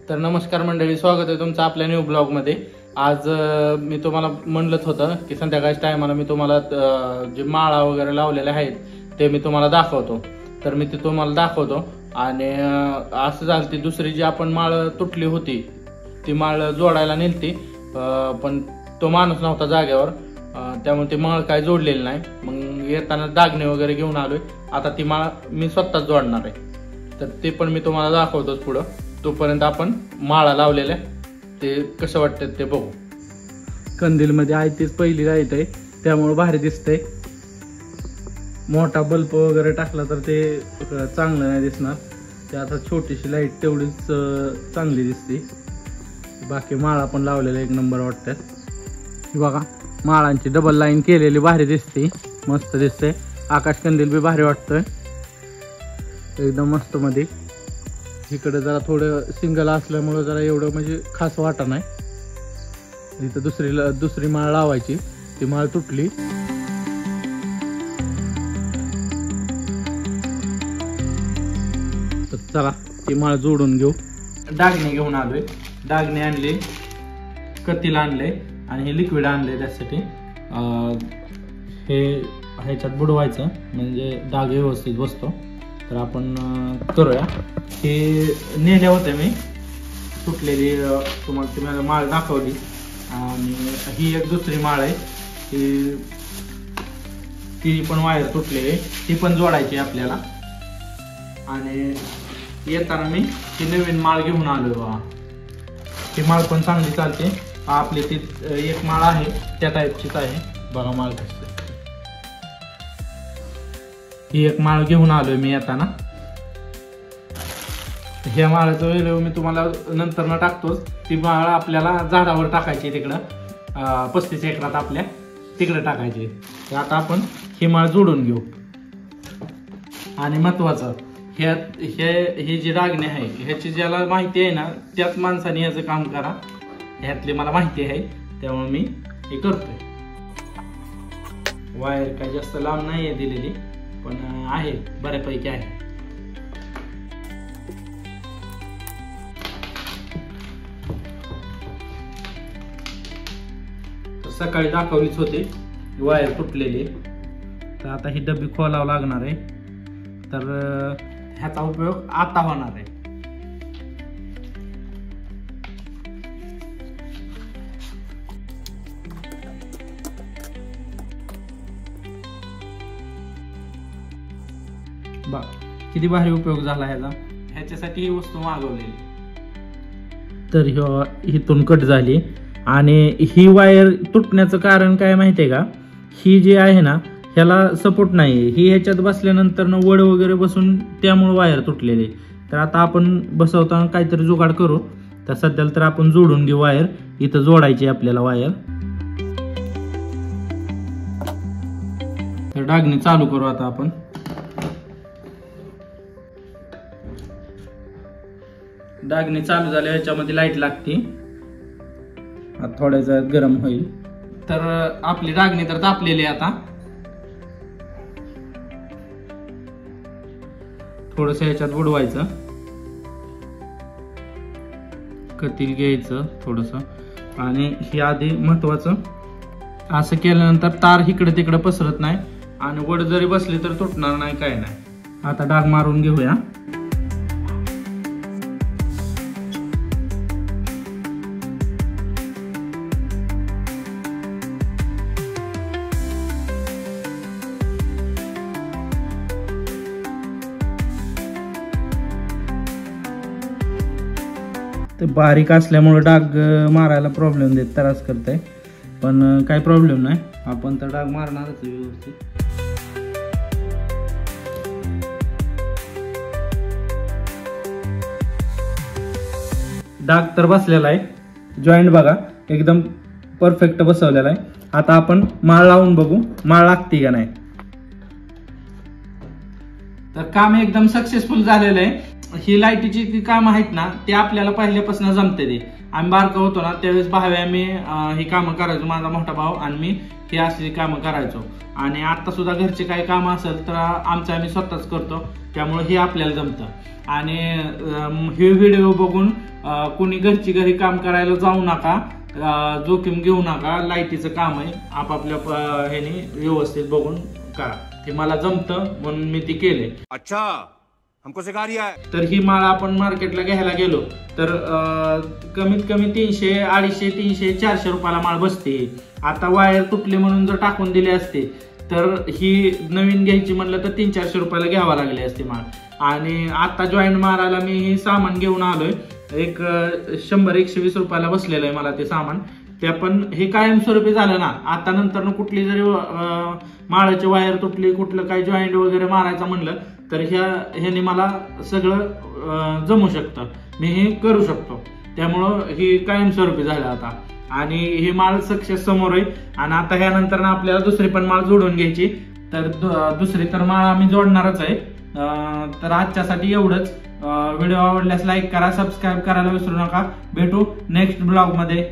तर नमस्कार मंडळी, स्वागत आहे तुमचं आपल्या न्यू ब्लॉग मध्ये। आज मी तुम्हाला म्हणलंच होतं की संध्याकाळच्या टायमाला मी तुम्हाला जे माळा वगैरे लावलेले आहेत ते मी तुम्हाला दाखवतो। तर मी ते तुम्हाला दाखवतो आणि असं झालं ती दुसरी जी आपण माळ तुटली होती ती माळ जोडायला नेलती, पण तो माणूस नव्हता जागेवर, त्यामुळे ती माळ काय जोडलेली नाही। मग येताना दागणे वगैरे घेऊन आलोय, आता ती माळ मी स्वतःच जोडणार आहे। तर ते पण मी तुम्हाला दाखवतोच पुढं। तोपर्यंत आपण माळा लावलेल्या ते कसं वाटतं ते बघू। कंदीलमध्ये आहे तीच पहिली लाईट आहे त्यामुळे भारी दिसतंय। मोठा बल्ब वगैरे टाकला तर ते चांगलं नाही दिसणार, ते आता छोटीशी लाईट तेवढीच चांगली दिसते। बाकी माळा पण लावलेल्या एक नंबर वाटतात। बघा माळांची डबल लाईन केलेली भारी दिसते, मस्त दिसते। आकाश कंदील बी भारी वाटतोय एकदम मस्त मध्ये। इकडे जरा थोडं सिंगल असल्यामुळे जरा एवढं म्हणजे खास वाटत नाही। इथं दुसरी माळ लावायची, ती माळ तुटली। तर चला ती माळ जोडून घेऊ। डागणे घेऊन आलोय, डागणे आणले, कतील आणले आणि हे लिक्विड आणले त्यासाठी। हे ह्याच्यात बुडवायचं म्हणजे डाग व्यवस्थित बसतो। तर आपण करूया। हे नेले होते मी तुटलेली, तुम्हाला माळ दाखवली आणि ही एक दुसरी माळ आहे, ती पण वायर तुटलेली, ती पण जोडायची आपल्याला। आणि येताना मी ती नवीन माळ घेऊन आलोय बघा। ही माळ पण चांगली चालते, आपली ती एक माळ आहे त्या टाईपचीच आहे बघा माळ कशी। ही एक माळ घेऊन आलोय मी येताना। ह्या माळाचा व्हिडिओ मी तुम्हाला नंतर न टाकतोच। ती माळ आपल्याला झाडावर टाकायची, तिकडं 35 एकरात आपल्या तिकडे टाकायची। तर आता आपण ही माळ जोडून घेऊ। आणि महत्वाचं हे जे डागणे आहे ह्याची ज्याला माहिती आहे ना त्याच माणसाने ह्याचं काम करा, ह्यातली मला माहिती आहे त्यामुळे मी हे करतोय। वायर काही जास्त लांब नाही आहे दिलेली, पण आहे बऱ्यापैकी आहे। तर सकाळी दाखवलीच होती वायर तुटलेली, तर आता ही डब्बी खोलावं लागणार आहे। तर ह्याचा उपयोग आता होणार आहे। बघ किती भारी उपयोग झाला ह्याचा, ह्याच्यासाठी ही वस्तू मागवलेली। तर इथून कट झाली आणि ही वायर तुटण्याचं कारण काय माहितीये का, ही जी आहे ना ह्याला सपोर्ट नाही, ही ह्याच्यात बसल्यानंतर न वड वगैरे बसून त्यामुळे वायर तुटलेली। तर आता आपण बसवताना काहीतरी जुगाड करू। तर सध्याला तर आपण जोडून घेऊ वायर, इथं जोडायची आपल्याला वायर। तर डागणी चालू करू आता आपण। डागणी चालू झाल्या ह्याच्यामध्ये लाईट लागते, थोड्याच गरम होईल। तर आपली डागणी तर तापलेली आता, थोडस ह्याच्यात बुडवायचं, कतील घ्यायचं थोडस। आणि हे आधी महत्वाचं, असं केल्यानंतर तार इकडे तिकडे पसरत नाही आणि वड जरी बसली तर तुटणार नाही, काय नाही। आता डाग मारून घेऊया। ते बारीक असल्यामुळे डाग मारायला प्रॉब्लेम देत, त्रास करते, पण काही प्रॉब्लेम नाही, आपण तर डाग मारणारच व्यवस्थित। डाग तर बसलेला आहे, जॉईंट बघा एकदम परफेक्ट बसवलेला आहे। आता आपण माळ लावून बघू माळ लागते का नाही। तर काम एकदम सक्सेसफुल झालेलं आहे। ही लाईटीची जी कामं आहेत ना ते आपल्याला पहिल्यापासून जमते ते. आम्ही बारका होतो ना त्यावेळेस भावे आम्ही ही कामं करायचो, माझा मोठा भाऊ आणि मी ही अशी कामं करायचो. आणि आता सुद्धा घरचे काही कामं असेल तर आमचं आम्ही स्वतःच करतो, त्यामुळे हे आपल्याला जमतं. आणि हे व्हिडिओ बघून कोणी घरची घरी काम करायला जाऊ नका, जोखीम घेऊ नका. लाईटीचं काम आहे, आपापल्या ह्याने व्यवस्थित बघून करा. ते मला जमतं म्हणून मी ते केले. अच्छा, हमको सिखा रिया है. तर ही माळ आपण मार्केटला घ्यायला गेलो तर कमीत कमी 300, 250, 300, 400 रुपयाला माळ बसते. आता वायर तुटली म्हणून जर टाकून दिली असते तर ही नवीन घ्यायची म्हणलं तर 300-400 रुपयाला घ्यावा लागली असते माळ. आणि आता जॉईंट मारायला मी हे सामान घेऊन आलोय, एक 100-120 रुपयाला बसलेलं आहे मला ते सामान. ते पण हे कायमस्वरूपी झालं ना. आता नंतर कुठली जरी माळाची वायर तुटली, कुठलं काही जॉईंट वगैरे मारायचं म्हणलं तर ह्याने मला सगळं जमू शकतं, मी हे करू शकतो. त्यामुळं ही कायमस्वरूपी झालं आता. आणि ही माळ सक्सेस समोर आहे. आणि आता ह्यानंतर आपल्याला दुसरी पण माळ जोडून घ्यायची, तर दुसरी तर माळ आम्ही जोडणारच आहे. तर आजच्यासाठी एवढंच. व्हिडिओ आवडल्यास लाईक करा, सबस्क्राईब करायला विसरू नका. भेटू नेक्स्ट ब्लॉग मध्ये.